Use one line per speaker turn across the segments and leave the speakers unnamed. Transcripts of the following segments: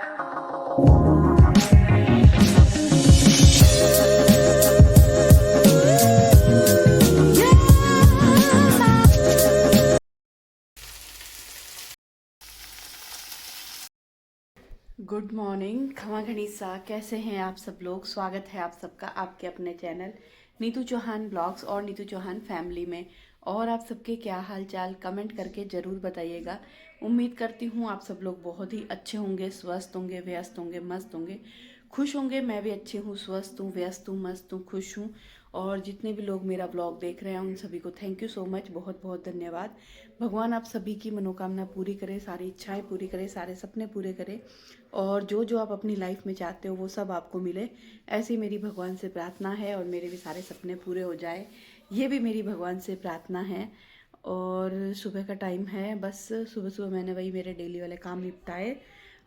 Good morning खमा गणिसा, कैसे हैं आप सब लोग। स्वागत है आप सबका आपके अपने चैनल नीतू चौहान ब्लॉग्स और नीतू चौहान फैमिली में। और आप सबके क्या हाल चाल कमेंट करके ज़रूर बताइएगा। उम्मीद करती हूँ आप सब लोग बहुत ही अच्छे होंगे, स्वस्थ होंगे, व्यस्त होंगे, मस्त होंगे, खुश होंगे। मैं भी अच्छी हूँ, स्वस्थ हूँ, व्यस्त हूँ, मस्त हूँ, खुश हूँ। और जितने भी लोग मेरा ब्लॉग देख रहे हैं उन सभी को थैंक यू सो मच, बहुत बहुत धन्यवाद। भगवान आप सभी की मनोकामना पूरी करे, सारी इच्छाएं पूरी करे, सारे सपने पूरे करे और जो जो आप अपनी लाइफ में चाहते हो वो सब आपको मिले, ऐसी मेरी भगवान से प्रार्थना है। और मेरे भी सारे सपने पूरे हो जाए, ये भी मेरी भगवान से प्रार्थना है। और सुबह का टाइम है, बस सुबह सुबह मैंने वही मेरे डेली वाले काम निपटाए।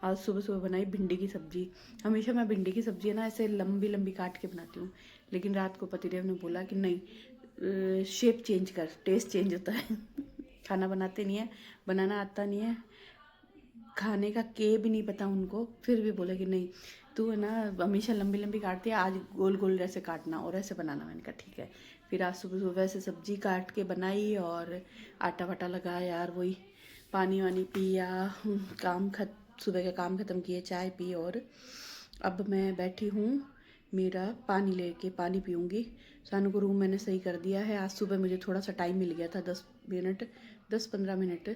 आज सुबह सुबह बनाई भिंडी की सब्जी। हमेशा मैं भिंडी की सब्जी है ना ऐसे लंबी लंबी काट के बनाती हूँ, लेकिन रात को पतिदेव ने बोला कि नहीं, शेप चेंज कर, टेस्ट चेंज होता है। खाना बनाते नहीं है, बनाना आता नहीं है, खाने का के भी नहीं पता उनको, फिर भी बोले कि नहीं तू है ना हमेशा लंबी लंबी काटती है, आज गोल गोल ऐसे काटना और ऐसे बनाना। मैंने कहा ठीक है। फिर आज सुबह सुबह ऐसे सब्जी काट के बनाई और आटा वाटा लगाया यार, वही पानी वानी पिया, सुबह के काम ख़त्म किए, चाय पी और अब मैं बैठी हूँ मेरा पानी लेके, पानी पीऊँगी। सानू को रूम मैंने सही कर दिया है। आज सुबह मुझे थोड़ा सा टाइम मिल गया था, 10 मिनट, 10-15 मिनट।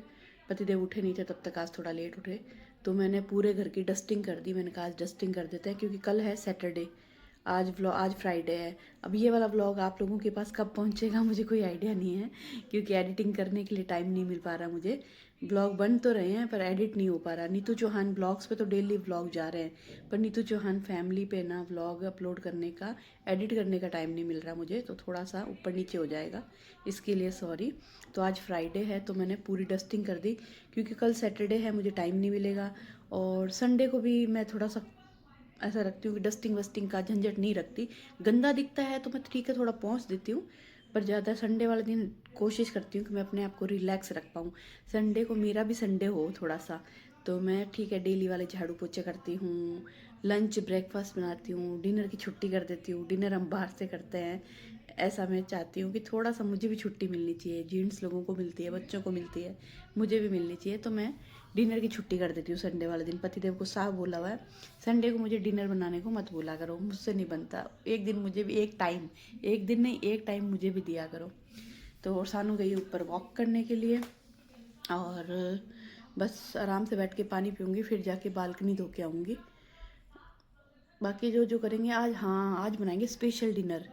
पतिदेव उठे नहीं थे तब तक, आज थोड़ा लेट उठे, तो मैंने पूरे घर की डस्टिंग कर दी। मैंने कहा आज डस्टिंग कर देते हैं क्योंकि कल है सैटरडे, आज फ्राइडे है। अब ये वाला व्लॉग आप लोगों के पास कब पहुंचेगा मुझे कोई आइडिया नहीं है, क्योंकि एडिटिंग करने के लिए टाइम नहीं मिल पा रहा मुझे। ब्लॉग बन तो रहे हैं पर एडिट नहीं हो पा रहा। नीतू चौहान ब्लॉग्स पे तो डेली व्लॉग जा रहे हैं, पर नीतू चौहान फैमिली पे ना व्लॉग अपलोड करने का, एडिट करने का टाइम नहीं मिल रहा मुझे, तो थोड़ा सा ऊपर नीचे हो जाएगा, इसके लिए सॉरी। तो आज फ्राइडे है तो मैंने पूरी डस्टिंग कर दी, क्योंकि कल सैटरडे है, मुझे टाइम नहीं मिलेगा। और संडे को भी मैं थोड़ा सा ऐसा रखती हूँ कि डस्टिंग वस्टिंग का झंझट नहीं रखती। गंदा दिखता है तो मैं ठीक है थोड़ा पहुँच देती हूँ, पर ज़्यादा संडे वाले दिन कोशिश करती हूँ कि मैं अपने आप को रिलैक्स रख पाऊँ। संडे को मेरा भी संडे हो थोड़ा सा, तो मैं ठीक है डेली वाले झाड़ू पोछे करती हूँ, लंच ब्रेकफास्ट बनाती हूँ, डिनर की छुट्टी कर देती हूँ। डिनर हम बाहर से करते हैं, ऐसा मैं चाहती हूँ कि थोड़ा सा मुझे भी छुट्टी मिलनी चाहिए। जेंट्स लोगों को मिलती है, बच्चों को मिलती है, मुझे भी मिलनी चाहिए। तो मैं डिनर की छुट्टी कर देती हूँ संडे वाले दिन। पतिदेव को साफ बोला हुआ है संडे को मुझे डिनर बनाने को मत बोला करो, मुझसे नहीं बनता। एक दिन मुझे भी, एक टाइम, एक दिन नहीं एक टाइम मुझे भी दिया करो। तो और सानू गई ऊपर वॉक करने के लिए, और बस आराम से बैठ के पानी पीऊँगी, फिर जाके बालकनी धो के आऊँगी। बाकी जो जो करेंगे आज, हाँ आज बनाएंगे स्पेशल डिनर।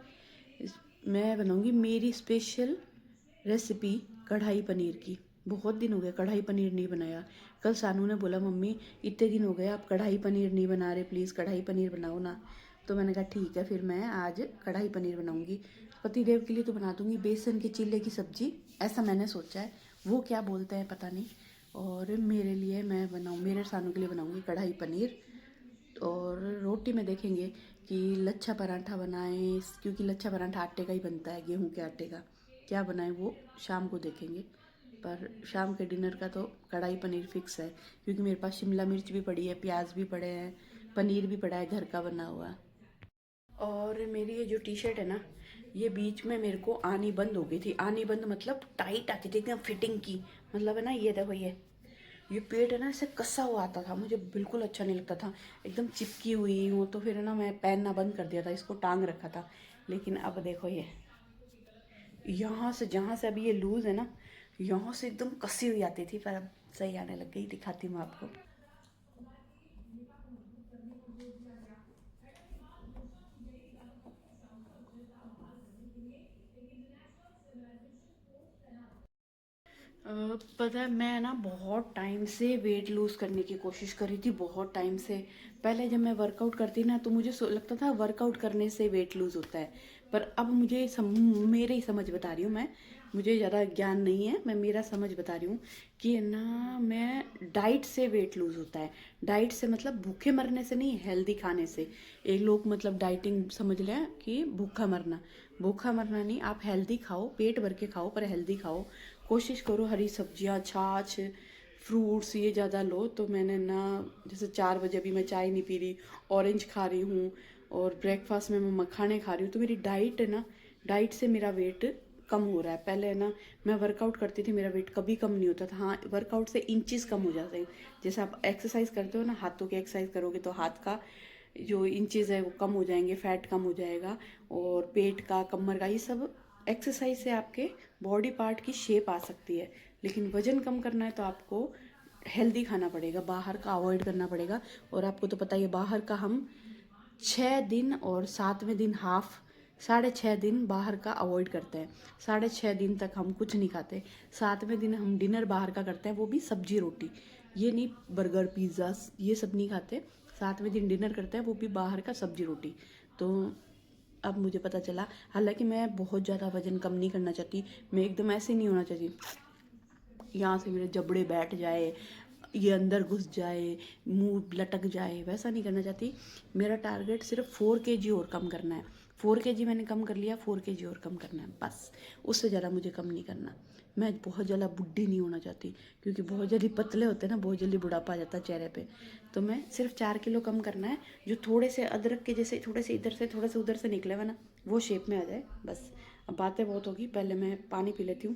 मैं बनाऊँगी मेरी स्पेशल रेसिपी कढ़ाई पनीर की। बहुत दिन हो गए कढ़ाई पनीर नहीं बनाया। कल सानू ने बोला मम्मी इतने दिन हो गए आप कढ़ाई पनीर नहीं बना रहे, प्लीज़ कढ़ाई पनीर बनाओ ना। तो मैंने कहा ठीक है, फिर मैं आज कढ़ाई पनीर बनाऊँगी। पतिदेव के लिए तो बना दूँगी बेसन के चिल्ले की सब्ज़ी, ऐसा मैंने सोचा है, वो क्या बोलते हैं पता नहीं। और मेरे लिए मैं बनाऊँ, मेरे सानू के लिए बनाऊँगी कढ़ाई पनीर। और रोटी में देखेंगे कि लच्छा पराठा बनाएं, क्योंकि लच्छा पराठा आटे का ही बनता है, गेहूं के आटे का। क्या बनाएं वो शाम को देखेंगे, पर शाम के डिनर का तो कढ़ाई पनीर फिक्स है, क्योंकि मेरे पास शिमला मिर्च भी पड़ी है, प्याज भी पड़े हैं, पनीर भी पड़ा है घर का बना हुआ। और मेरी ये जो टी शर्ट है ना, ये बीच में मेरे को आनी बंद हो गई थी। आनी बंद मतलब टाइट आती थी एकदम फिटिंग की, मतलब है ना, ये देखो ये पेट है ना ऐसे कसा हुआ आता था, मुझे बिल्कुल अच्छा नहीं लगता था, एकदम चिपकी हुई हूँ। तो फिर है ना मैं पहनना बंद कर दिया था, इसको टांग रखा था। लेकिन अब देखो ये यहाँ से, जहाँ से अभी ये लूज़ है ना, यहाँ से एकदम कसी हुई आती थी, पर अब सही आने लग गई। दिखाती हूँ आपको। पता है मैं ना बहुत टाइम से वेट लूज़ करने की कोशिश करी थी, बहुत टाइम से। पहले जब मैं वर्कआउट करती ना तो मुझे लगता था वर्कआउट करने से वेट लूज़ होता है, पर अब मुझे मेरे ही समझ बता रही हूँ मैं, मुझे ज़्यादा ज्ञान नहीं है, मैं मेरा समझ बता रही हूँ कि ना मैं डाइट से वेट लूज़ होता है। डाइट से मतलब भूखे मरने से नहीं, हेल्दी खाने से। एक लोग मतलब डाइटिंग समझ लें कि भूखा मरना, भूखा मरना नहीं, आप हेल्दी खाओ, पेट भर के खाओ पर हेल्दी खाओ। कोशिश करो हरी सब्जियां, छाछ, फ्रूट्स ये ज़्यादा लो। तो मैंने ना जैसे 4 बजे अभी मैं चाय नहीं पी रही, ऑरेंज खा रही हूँ और ब्रेकफास्ट में मैं मखाने खा रही हूँ। तो मेरी डाइट है ना, डाइट से मेरा वेट कम हो रहा है। पहले है ना मैं वर्कआउट करती थी, मेरा वेट कभी कम नहीं होता था। हाँ, वर्कआउट से इंचेस कम हो जाते हैं। जैसे आप एक्सरसाइज करते हो ना, हाथों की एक्सरसाइज करोगे तो हाथ का जो इंचेस है वो कम हो जाएंगे, फैट कम हो जाएगा, और पेट का, कमर का, ये सब एक्सरसाइज से आपके बॉडी पार्ट की शेप आ सकती है। लेकिन वजन कम करना है तो आपको हेल्दी खाना पड़ेगा, बाहर का अवॉइड करना पड़ेगा। और आपको तो पता ही है, बाहर का हम 6 दिन और 7वें दिन हाफ, 6.5 दिन बाहर का अवॉइड करते हैं। 6.5 दिन तक हम कुछ नहीं खाते। 7वें दिन हम डिनर बाहर का करते हैं, वो भी सब्जी रोटी, ये नहीं बर्गर पिज़्ज़ा ये सब नहीं खाते। 7वें दिन डिनर करते हैं, वो भी बाहर का सब्जी रोटी। तो अब मुझे पता चला, हालांकि मैं बहुत ज़्यादा वजन कम नहीं करना चाहती, मैं एकदम ऐसे नहीं होना चाहती यहाँ से मेरे जबड़े बैठ जाए, ये अंदर घुस जाए, मुंह लटक जाए, वैसा नहीं करना चाहती। मेरा टारगेट सिर्फ 4 kg और कम करना है। 4 kg मैंने कम कर लिया, 4 kg और कम करना है बस, उससे ज़्यादा मुझे कम नहीं करना। मैं बहुत ज़्यादा बुढ़ी नहीं होना चाहती, क्योंकि बहुत जल्दी पतले होते हैं ना, बहुत जल्दी बुढ़ापा आ जाता है चेहरे पे। तो मैं सिर्फ 4 किलो कम करना है, जो थोड़े से अदरक के जैसे थोड़े से इधर से थोड़े से उधर से निकले हुए ना, वो शेप में आ जाए बस। अब बातें बहुत होगी, पहले मैं पानी पी लेती हूँ,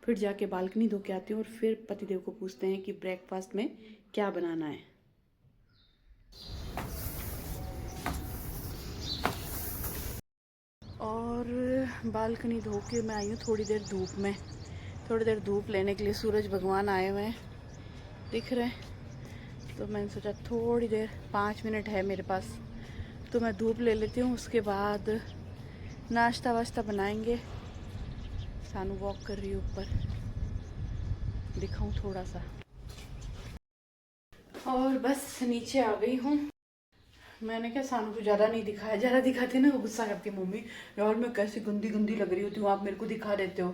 फिर जाके बालकनी धो के आती हूँ, और फिर पतिदेव को पूछते हैं कि ब्रेकफास्ट में क्या बनाना है। और बालकनी धो के मैं आई हूँ थोड़ी देर धूप में, थोड़ी देर धूप लेने के लिए। सूरज भगवान आए हुए हैं, दिख रहे हैं। तो मैंने सोचा थोड़ी देर, 5 मिनट है मेरे पास, तो मैं धूप ले लेती हूँ। उसके बाद नाश्ता वाश्ता बनाएंगे। सानू वॉक कर रही है ऊपर, दिखाऊं थोड़ा सा। और बस नीचे आ गई हूँ। मैंने क्या सानू को ज़्यादा नहीं दिखाया, ज़्यादा दिखाती ना गुस्सा करती है, मम्मी यार मैं कैसी गंदी गंदी लग रही होती हूँ, आप मेरे को दिखा देते हो।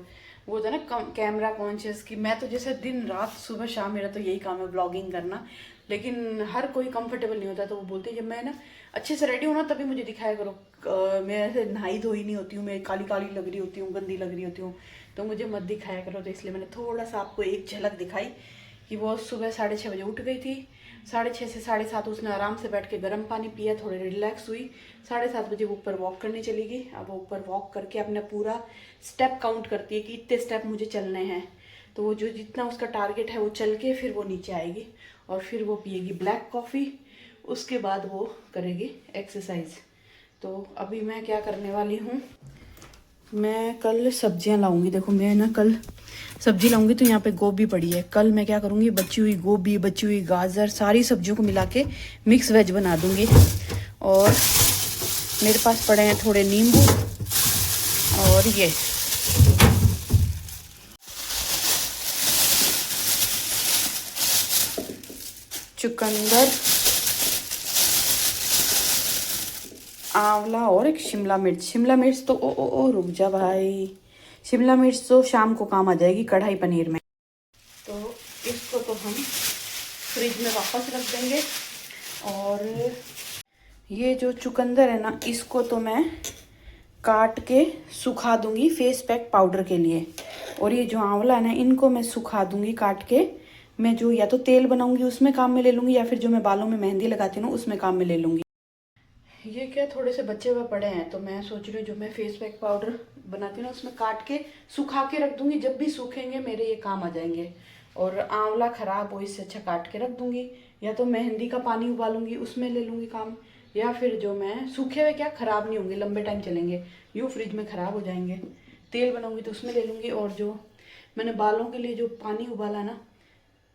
वो होता है ना कैमरा कॉन्शियस की। मैं तो जैसे दिन रात सुबह शाम मेरा तो यही काम है, ब्लॉगिंग करना। लेकिन हर कोई कंफर्टेबल नहीं होता, तो वो बोलते हैं जब मैं ना अच्छे से रेडी हूँ ना तभी मुझे दिखाया करो। मैं ऐसे नहाई धोई नहीं होती हूँ, मैं काली काली लग रही होती हूँ, गंदी लग रही होती हूँ, तो मुझे मत दिखाया करो। तो इसलिए मैंने थोड़ा सा आपको एक झलक दिखाई कि वो सुबह 6:30 बजे उठ गई थी। 6:30 से 7:30 उसने आराम से बैठ के गर्म पानी पिया, थोड़े रिलैक्स हुई। 7:30 बजे वो ऊपर वॉक करने चली गई। अब वो ऊपर वॉक करके अपना पूरा स्टेप काउंट करती है कि इतने स्टेप मुझे चलने हैं। तो वो जो जितना उसका टारगेट है वो चल के फिर वो नीचे आएगी, और फिर वो पिएगी ब्लैक कॉफ़ी। उसके बाद वो करेगी एक्सरसाइज। तो अभी मैं क्या करने वाली हूँ, मैं कल सब्जियां लाऊंगी। देखो मैं ना कल सब्जी लाऊंगी, तो यहाँ पे गोभी पड़ी है। कल मैं क्या करूँगी, बची हुई गोभी, बची हुई गाजर, सारी सब्जियों को मिला के मिक्स वेज बना दूंगी। और मेरे पास पड़े हैं थोड़े नींबू, और ये चुकंदर, आंवला, और एक शिमला मिर्च। शिमला मिर्च तो ओ रुक जा भाई, शिमला मिर्च तो शाम को काम आ जाएगी कढ़ाई पनीर में। तो इसको तो हम फ्रिज में वापस रख देंगे। और ये जो चुकंदर है ना, इसको तो मैं काट के सुखा दूंगी फेस पैक पाउडर के लिए। और ये जो आंवला है ना, इनको मैं सुखा दूंगी काट के। मैं जो या तो तेल बनाऊंगी उसमें काम में ले लूंगी, या फिर जो मैं बालों में मेहंदी लगाती हूँ उसमें काम में ले लूंगी। ये क्या थोड़े से बचे हुए पड़े हैं, तो मैं सोच रही हूँ जो मैं फेस पैक पाउडर बनाती हूँ ना उसमें काट के सुखा के रख दूंगी। जब भी सूखेंगे मेरे ये काम आ जाएंगे। और आंवला खराब हो, इससे अच्छा काट के रख दूंगी। या तो मेहंदी का पानी उबालूंगी उसमें ले लूंगी काम, या फिर जो मैं सूखे हुए क्या खराब नहीं होंगे, लंबे टाइम चलेंगे, यूँ फ्रिज में खराब हो जाएंगे। तेल बनाऊंगी तो उसमें ले लूंगी। और जो मैंने बालों के लिए जो पानी उबाला ना,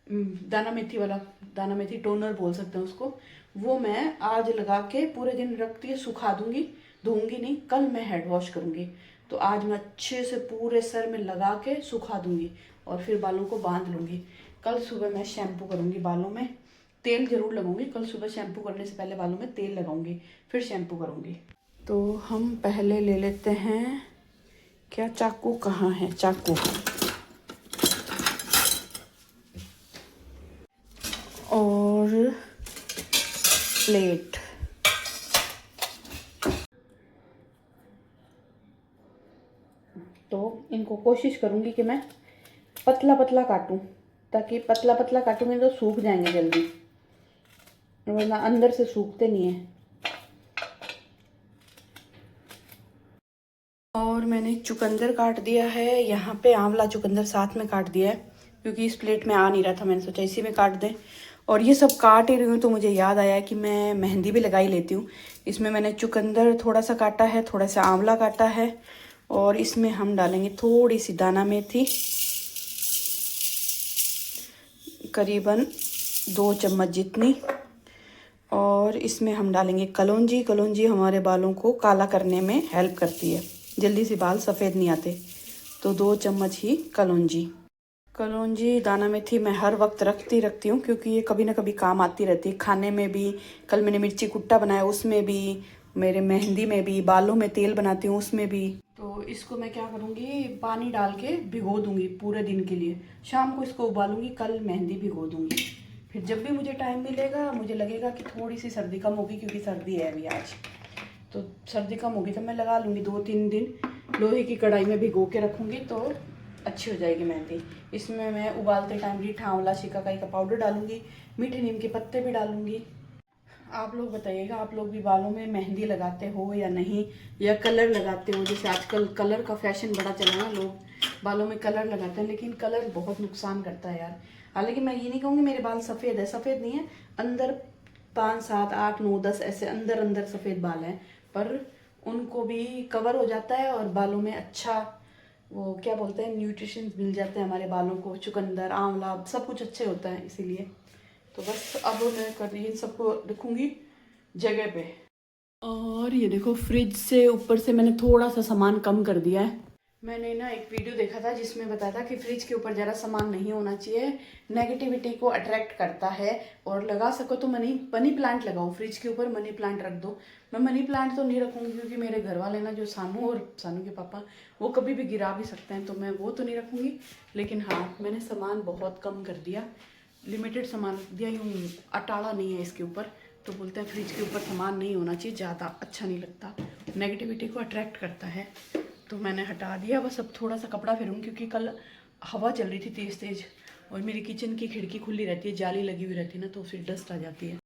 दाना मेथी वाला, दाना मेथी टोनर बोल सकते हैं उसको, वो मैं आज लगा के पूरे दिन रखती है, सुखा दूंगी। धोऊंगी नहीं, कल मैं हेड वॉश करूंगी। तो आज मैं अच्छे से पूरे सर में लगा के सुखा दूंगी, और फिर बालों को बांध लूंगी। कल सुबह मैं शैम्पू करूंगी, बालों में तेल जरूर लगाऊंगी। कल सुबह शैम्पू करने से पहले बालों में तेल लगाऊंगी, फिर शैम्पू करूंगी। तो हम पहले ले लेते हैं, क्या चाकू कहाँ है, चाकू और प्लेट। तो इनको कोशिश करूंगी कि मैं पतला पतला काटूं, ताकि पतला पतला काटूंगी तो सूख जाएंगे जल्दी, वरना अंदर से सूखते नहीं है। और मैंने चुकंदर काट दिया है, यहाँ पे आंवला चुकंदर साथ में काट दिया है क्योंकि इस प्लेट में आ नहीं रहा था, मैंने सोचा इसी में काट दें। और ये सब काट ही रही हूँ तो मुझे याद आया कि मैं मेहंदी भी लगा ही लेती हूँ। इसमें मैंने चुकंदर थोड़ा सा काटा है, थोड़ा सा आंवला काटा है, और इसमें हम डालेंगे थोड़ी सी दाना मेथी, करीबन 2 चम्मच जितनी। और इसमें हम डालेंगे कलौंजी। कलौंजी हमारे बालों को काला करने में हेल्प करती है, जल्दी से बाल सफ़ेद नहीं आते, तो 2 चम्मच ही कलौंजी। कलौंजी दाना मेथी मैं हर वक्त रखती हूँ क्योंकि ये कभी ना कभी काम आती रहती है, खाने में भी। कल मैंने मिर्ची कुट्टा बनाया उसमें भी, मेरे मेहंदी में भी, बालों में तेल बनाती हूँ उसमें भी। तो इसको मैं क्या करूँगी, पानी डाल के भिगो दूँगी पूरे दिन के लिए, शाम को इसको उबालूँगी, कल मेहंदी भिगो दूँगी। फिर जब भी मुझे टाइम मिलेगा, मुझे लगेगा कि थोड़ी सी सर्दी कम होगी क्योंकि सर्दी है अभी आज, तो सर्दी कम होगी तो मैं लगा लूँगी 2-3 दिन। लोहे की कढ़ाई में भिगो के रखूँगी तो अच्छी हो जाएगी मेहंदी। इसमें मैं उबालते टाइम रीठा, आंवला, शिकाकाई का पाउडर डालूँगी, मीठे नीम के पत्ते भी डालूँगी। आप लोग बताइएगा, आप लोग भी बालों में मेहंदी लगाते हो या नहीं, या कलर लगाते हो। जैसे आजकल कलर का फैशन बड़ा चला ना, लोग बालों में कलर लगाते हैं, लेकिन कलर बहुत नुकसान करता है यार। हालांकि मैं ये नहीं कहूँगी मेरे बाल सफ़ेद है, सफ़ेद नहीं है, अंदर 5, 7, 8, 9, 10 ऐसे अंदर अंदर सफ़ेद बाल हैं, पर उनको भी कवर हो जाता है और बालों में अच्छा, वो क्या बोलते हैं, न्यूट्रिशन मिल जाते हैं हमारे बालों को। चुकंदर, आंवला सब कुछ अच्छे होता है, इसीलिए। तो बस अब मैं कर इन सबको रखूँगी जगह पे। और ये देखो, फ्रिज से ऊपर से मैंने थोड़ा सा सामान कम कर दिया है। मैंने ना एक वीडियो देखा था जिसमें बताया था कि फ्रिज के ऊपर ज़रा सामान नहीं होना चाहिए, नेगेटिविटी को अट्रैक्ट करता है। और लगा सको तो मनी प्लांट लगाओ, फ्रिज के ऊपर मनी प्लांट रख दो। मैं मनी प्लांट तो नहीं रखूँगी क्योंकि मेरे घर वाले ना, जो सानू और सानू के पापा, वो कभी भी गिरा भी सकते हैं, तो मैं वो तो नहीं रखूँगी। लेकिन हाँ, मैंने सामान बहुत कम कर दिया, लिमिटेड सामान दिया, यूँ अटाला नहीं है इसके ऊपर। तो बोलते हैं फ्रिज के ऊपर सामान नहीं होना चाहिए ज़्यादा, अच्छा नहीं लगता, नेगेटिविटी को अट्रैक्ट करता है। तो मैंने हटा दिया, बस अब थोड़ा सा कपड़ा फेरूँगी क्योंकि कल हवा चल रही थी तेज़ तेज़, और मेरी किचन की खिड़की खुली रहती है, जाली लगी हुई रहती है ना, तो फिर डस्ट आ जाती है।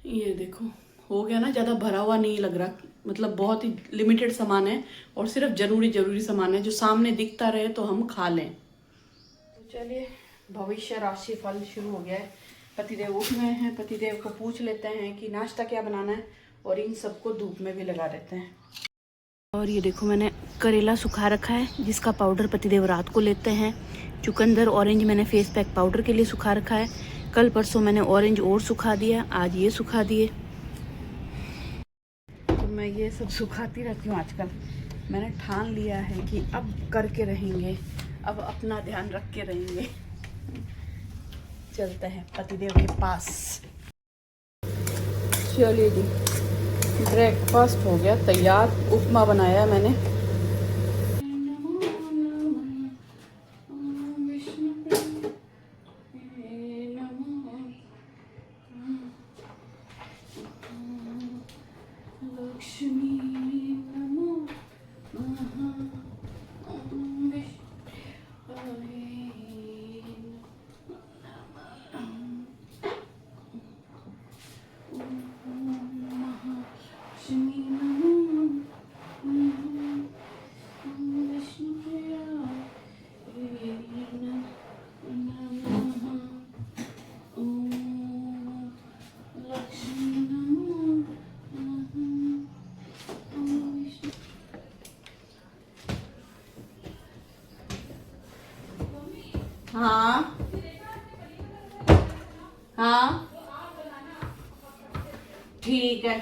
ये देखो, हो गया ना, ज़्यादा भरा हुआ नहीं लग रहा, मतलब बहुत ही लिमिटेड सामान है और सिर्फ ज़रूरी सामान है जो सामने दिखता रहे तो हम खा लें। तो चलिए, भविष्य राशि फल शुरू हो गया है। पतिदेव उठ गए हैं, पतिदेव को पूछ लेते हैं कि नाश्ता क्या बनाना है, और इन सबको धूप में भी लगा देते हैं। और ये देखो, मैंने करेला सुखा रखा है जिसका पाउडर पतिदेव रात को लेते हैं। चुकंदर, ऑरेंज मैंने फेस पैक पाउडर के लिए सुखा रखा है। कल परसों मैंने ऑरेंज और सुखा दिया, आज ये सुखा दिए। तो मैं ये सब सुखाती रहती हूँ आजकल। मैंने ठान लिया है कि अब करके रहेंगे, अब अपना ध्यान रख के रहेंगे। चलते हैं पतिदेव के पास। चलिए जी, ब्रेकफास्ट हो गया तैयार, उपमा बनाया है मैंने। हाँ हाँ, ठीक है।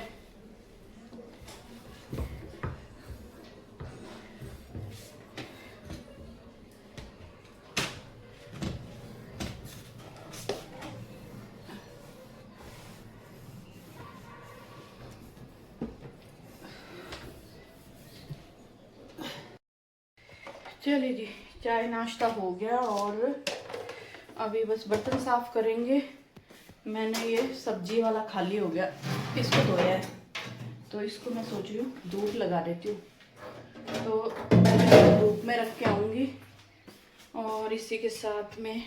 चलिए जी, चाय नाश्ता हो गया और अभी बस बर्तन साफ करेंगे। मैंने ये सब्जी वाला खाली हो गया, इसको धोया है, तो इसको मैं सोच रही हूँ धूप लगा देती हूँ। तो धूप में रख के आऊँगी। और इसी के साथ में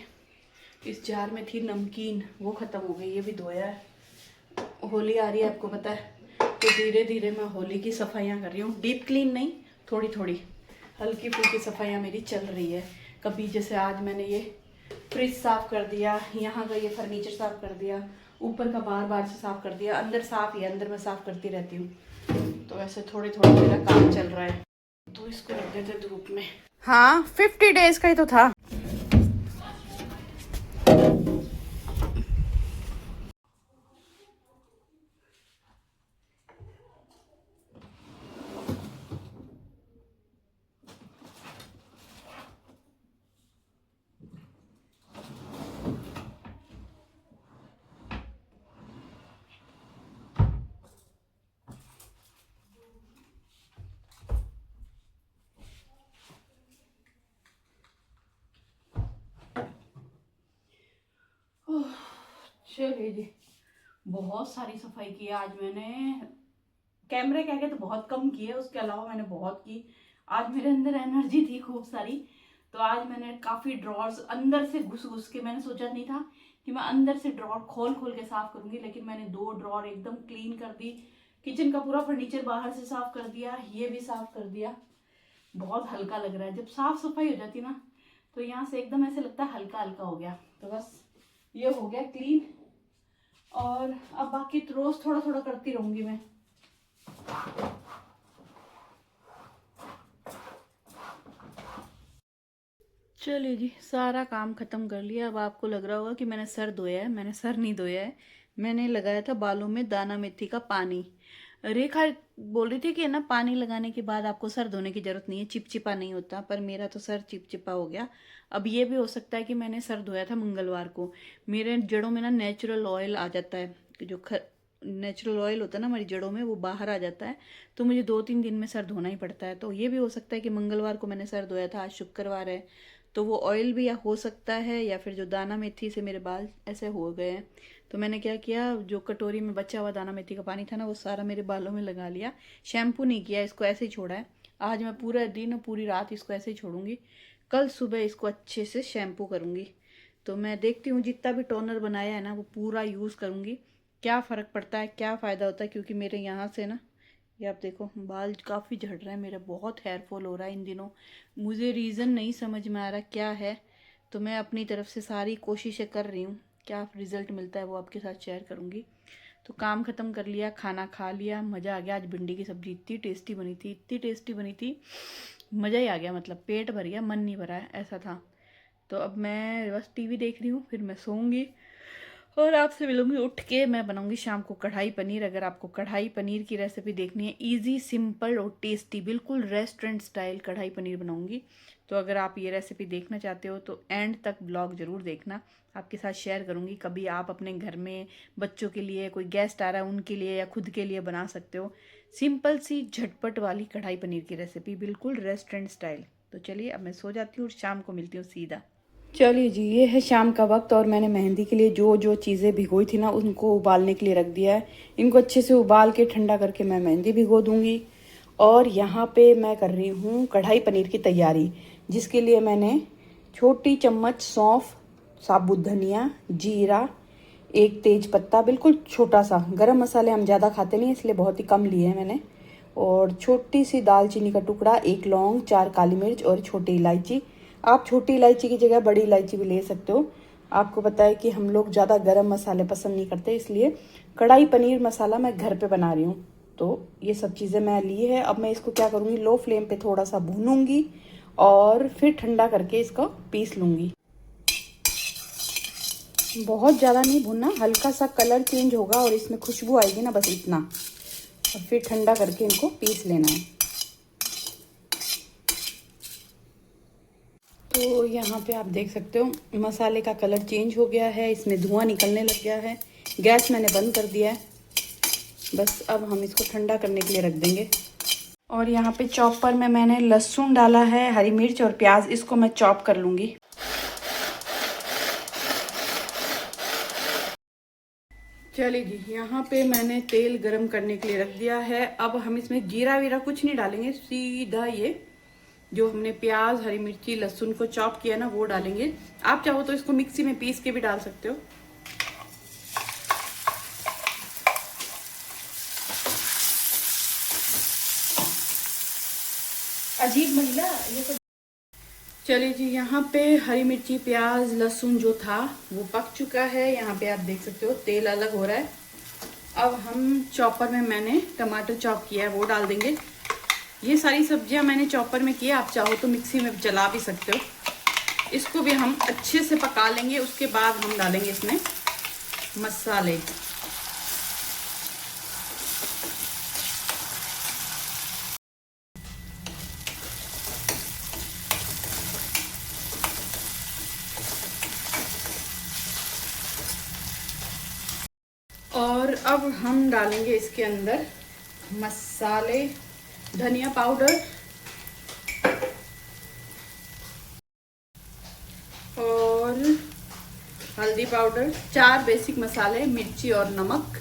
इस जार में थी नमकीन, वो ख़त्म हो गई, ये भी धोया है। होली आ रही है आपको पता है, तो धीरे धीरे मैं होली की सफाइयाँ कर रही हूँ। डीप क्लीन नहीं, थोड़ी थोड़ी हल्की फुल्की सफाइयाँ मेरी चल रही है। कभी जैसे आज मैंने ये फ्रिज साफ़ कर दिया, यहाँ का ये फर्नीचर साफ़ कर दिया, ऊपर का बार बार से साफ़ कर दिया, अंदर साफ़ ही है, अंदर मैं साफ़ करती रहती हूँ। तो ऐसे थोड़े थोड़े मेरा काम चल रहा है। तो इसको रख देते धूप में। हाँ 50 डेज का ही तो था। चलिए जी, बहुत सारी सफाई की आज मैंने। कैमरे के आगे तो बहुत कम की है, उसके अलावा मैंने बहुत की। आज मेरे अंदर एनर्जी थी खूब सारी, तो आज मैंने काफ़ी ड्रॉर्स अंदर से घुस घुस के, मैंने सोचा नहीं था कि मैं अंदर से ड्रॉर खोल खोल के साफ करूंगी, लेकिन मैंने 2 ड्रॉर एकदम क्लीन कर दी। किचन का पूरा फर्नीचर बाहर से साफ कर दिया, ये भी साफ कर दिया। बहुत हल्का लग रहा है जब साफ सफाई हो जाती ना, तो यहाँ से एकदम ऐसे लगता है हल्का हल्का हो गया। तो बस ये हो गया क्लीन। और अब बाकी रोज थोड़ा थोड़ा करती रहूंगी मैं। चलिए जी, सारा काम खत्म कर लिया। अब आपको लग रहा होगा कि मैंने सर धोया है, मैंने सर नहीं धोया है। मैंने लगाया था बालों में दाना मेथी का पानी। रेखा बोल रही थी कि ना पानी लगाने के बाद आपको सर धोने की जरूरत नहीं है, चिपचिपा नहीं होता, पर मेरा तो सर चिपचिपा हो गया। अब ये भी हो सकता है कि मैंने सर धोया था मंगलवार को। मेरे जड़ों में ना नेचुरल ऑयल आ जाता है, जो नेचुरल ऑयल होता है ना हमारी जड़ों में, वो बाहर आ जाता है। तो मुझे 2-3 दिन में सर धोना ही पड़ता है। तो ये भी हो सकता है कि मंगलवार को मैंने सर धोया था, आज शुक्रवार है, तो वो ऑयल भी या हो सकता है, या फिर जो दाना मेथी से मेरे बाल ऐसे हो गए हैं। तो मैंने क्या किया, जो कटोरी में बचा हुआ दाना मेथी का पानी था ना, वो सारा मेरे बालों में लगा लिया। शैम्पू नहीं किया, इसको ऐसे ही छोड़ा है। आज मैं पूरा दिन और पूरी रात इसको ऐसे ही छोड़ूंगी। कल सुबह इसको अच्छे से शैम्पू करूंगी। तो मैं देखती हूँ जितना भी टोनर बनाया है ना, वो पूरा यूज़ करूंगी, क्या फ़र्क पड़ता है, क्या फ़ायदा होता है। क्योंकि मेरे यहाँ से ना, ये आप देखो बाल काफ़ी झड़ रहे हैं मेरा, बहुत हेयर फॉल हो रहा है इन दिनों। मुझे रीज़न नहीं समझ में आ रहा क्या है। तो मैं अपनी तरफ से सारी कोशिशें कर रही हूँ, क्या रिज़ल्ट मिलता है वो आपके साथ शेयर करूँगी। तो काम ख़त्म कर लिया, खाना खा लिया, मज़ा आ गया। आज भिंडी की सब्ज़ी इतनी टेस्टी बनी थी, इतनी टेस्टी बनी थी, मज़ा ही आ गया। मतलब पेट भर गया, मन नहीं भरा है, ऐसा था। तो अब मैं बस टीवी देख रही हूँ, फिर मैं सोऊंगी और आपसे मिलूंगी उठ के। मैं बनाऊंगी शाम को कढ़ाई पनीर। अगर आपको कढ़ाई पनीर की रेसिपी देखनी है, इजी सिंपल और टेस्टी, बिल्कुल रेस्टोरेंट स्टाइल कढ़ाई पनीर बनाऊंगी। तो अगर आप ये रेसिपी देखना चाहते हो तो एंड तक ब्लॉग ज़रूर देखना, आपके साथ शेयर करूंगी। कभी आप अपने घर में बच्चों के लिए, कोई गेस्ट आ रहा है उनके लिए, या खुद के लिए बना सकते हो। सिंपल सी झटपट वाली कढ़ाई पनीर की रेसिपी, बिल्कुल रेस्टोरेंट स्टाइल। तो चलिए अब मैं सो जाती हूँ और शाम को मिलती हूँ सीधा। चलिए जी, ये है शाम का वक्त और मैंने मेहंदी के लिए जो जो चीज़ें भिगोई थी ना, उनको उबालने के लिए रख दिया है। इनको अच्छे से उबाल के ठंडा करके मैं मेहंदी भिगो दूंगी। और यहाँ पे मैं कर रही हूँ कढ़ाई पनीर की तैयारी, जिसके लिए मैंने छोटी चम्मच सौंफ, साबुत धनिया, जीरा, एक तेज पत्ता, बिल्कुल छोटा सा। गरम मसाले हम ज़्यादा खाते नहीं, इसलिए बहुत ही कम लिए हैं मैंने। और छोटी सी दालचीनी का टुकड़ा, एक लौंग, 4 काली मिर्च और छोटी इलायची। आप छोटी इलायची की जगह बड़ी इलायची भी ले सकते हो। आपको पता है कि हम लोग ज़्यादा गरम मसाले पसंद नहीं करते, इसलिए कढ़ाई पनीर मसाला मैं घर पे बना रही हूँ। तो ये सब चीज़ें मैं ली है। अब मैं इसको क्या करूँगी, लो फ्लेम पे थोड़ा सा भूनूंगी और फिर ठंडा करके इसको पीस लूँगी। बहुत ज़्यादा नहीं भूनना, हल्का सा कलर चेंज होगा और इसमें खुशबू आएगी ना, बस इतना। और फिर ठंडा करके इनको पीस लेना है। तो यहाँ पे आप देख सकते हो मसाले का कलर चेंज हो गया है, इसमें धुआं निकलने लग गया है। गैस मैंने बंद कर दिया है। बस अब हम इसको ठंडा करने के लिए रख देंगे। और यहाँ पे चॉपर में मैंने लहसुन डाला है, हरी मिर्च और प्याज, इसको मैं चॉप कर लूँगी। चलिए जी, यहाँ पे मैंने तेल गरम करने के लिए रख दिया है। अब हम इसमें जीरा वीरा कुछ नहीं डालेंगे, सीधा ये जो हमने प्याज, हरी मिर्ची, लहसुन को चॉप किया ना वो डालेंगे। आप चाहो तो इसको मिक्सी में पीस के भी डाल सकते हो। अजीब महिला ये तो। चलिए जी, यहाँ पे हरी मिर्ची, प्याज, लहसुन जो था वो पक चुका है। यहाँ पे आप देख सकते हो तेल अलग हो रहा है। अब हम चॉपर में मैंने टमाटर चॉप किया है वो डाल देंगे। ये सारी सब्जियां मैंने चॉपर में किया, आप चाहो तो मिक्सी में चला भी सकते हो। इसको भी हम अच्छे से पका लेंगे। उसके बाद हम डालेंगे इसमें मसाले। और अब हम डालेंगे इसके अंदर मसाले, धनिया पाउडर और हल्दी पाउडर, 4 बेसिक मसाले, मिर्ची और नमक।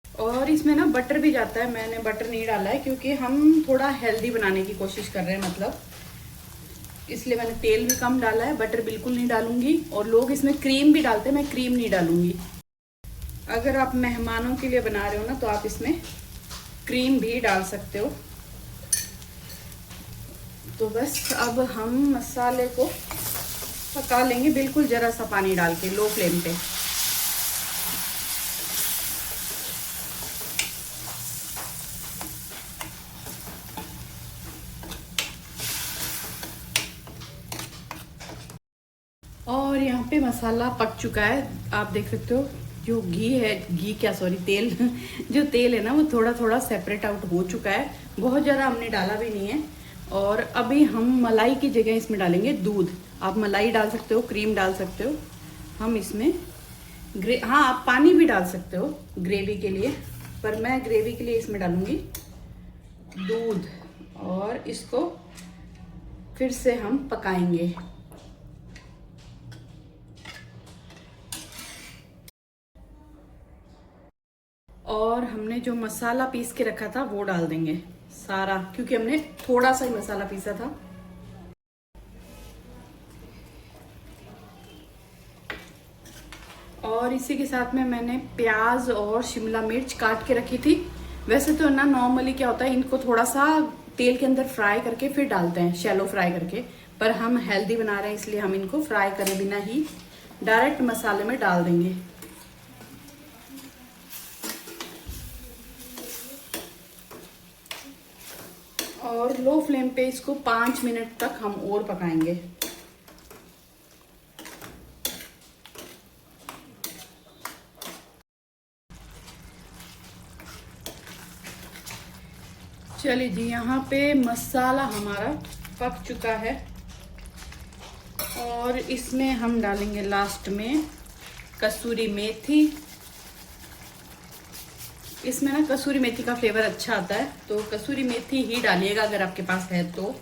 और इसमें ना बटर भी जाता है। मैंने बटर नहीं डाला है क्योंकि हम थोड़ा हेल्दी बनाने की कोशिश कर रहे हैं, मतलब इसलिए मैंने तेल भी कम डाला है। बटर बिल्कुल नहीं डालूंगी। और लोग इसमें क्रीम भी डालते हैं, मैं क्रीम नहीं डालूंगी। अगर आप मेहमानों के लिए बना रहे हो ना तो आप इसमें क्रीम भी डाल सकते हो। तो बस अब हम मसाले को पका लेंगे, बिल्कुल जरा सा पानी डाल के लो फ्लेम पे। और यहाँ पे मसाला पक चुका है, आप देख सकते हो। जो घी है, घी क्या सॉरी तेल जो तेल है ना वो थोड़ा थोड़ा सेपरेट आउट हो चुका है। बहुत ज़्यादा हमने डाला भी नहीं है। और अभी हम मलाई की जगह इसमें डालेंगे दूध। आप मलाई डाल सकते हो, क्रीम डाल सकते हो। हम इसमें हाँ, आप पानी भी डाल सकते हो ग्रेवी के लिए, पर मैं ग्रेवी के लिए इसमें डालूंगी दूध। और इसको फिर से हम पकाएंगे। और हमने जो मसाला पीस के रखा था वो डाल देंगे सारा, क्योंकि हमने थोड़ा सा ही मसाला पीसा था। और इसी के साथ में मैंने प्याज और शिमला मिर्च काट के रखी थी। वैसे तो ना नॉर्मली क्या होता है, इनको थोड़ा सा तेल के अंदर फ्राई करके फिर डालते हैं, शैलो फ्राई करके। पर हम हेल्दी बना रहे हैं इसलिए हम इनको फ्राई करे बिना ही डायरेक्ट मसाले में डाल देंगे। और लो फ्लेम पे इसको 5 मिनट तक हम और पकाएंगे। चलिए जी, यहाँ पे मसाला हमारा पक चुका है। और इसमें हम डालेंगे लास्ट में कसूरी मेथी। इसमें ना कसूरी मेथी का फ्लेवर अच्छा आता है, तो कसूरी मेथी ही डालिएगा अगर आपके पास है तो।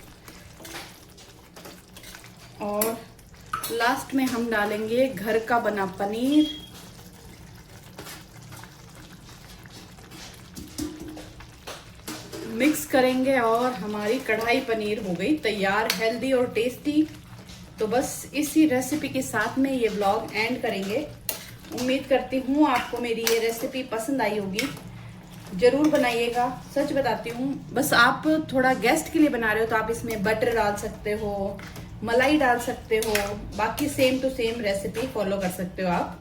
और लास्ट में हम डालेंगे घर का बना पनीर। मिक्स करेंगे और हमारी कढ़ाई पनीर हो गई तैयार, हेल्दी और टेस्टी। तो बस इसी रेसिपी के साथ में ये व्लॉग एंड करेंगे। उम्मीद करती हूँ आपको मेरी ये रेसिपी पसंद आई होगी। जरूर बनाइएगा, सच बताती हूँ। बस आप थोड़ा गेस्ट के लिए बना रहे हो तो आप इसमें बटर डाल सकते हो, मलाई डाल सकते हो। बाकी same to same recipe follow कर सकते हो आप।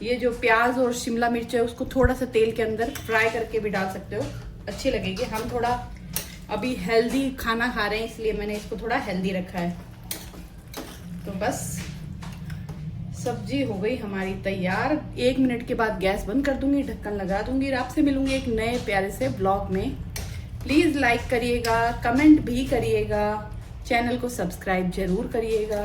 ये जो प्याज और शिमला मिर्च है उसको थोड़ा सा तेल के अंदर फ्राई करके भी डाल सकते हो, अच्छी लगेगी। हम थोड़ा अभी हेल्दी खाना खा रहे हैं इसलिए मैंने इसको थोड़ा हेल्दी रखा है। तो बस सब्जी हो गई हमारी तैयार। 1 मिनट के बाद गैस बंद कर दूंगी, ढक्कन लगा दूंगी और आपसे मिलूंगी एक नए प्यारे से ब्लॉग में। प्लीज लाइक करिएगा, कमेंट भी करिएगा, चैनल को सब्सक्राइब जरूर करिएगा।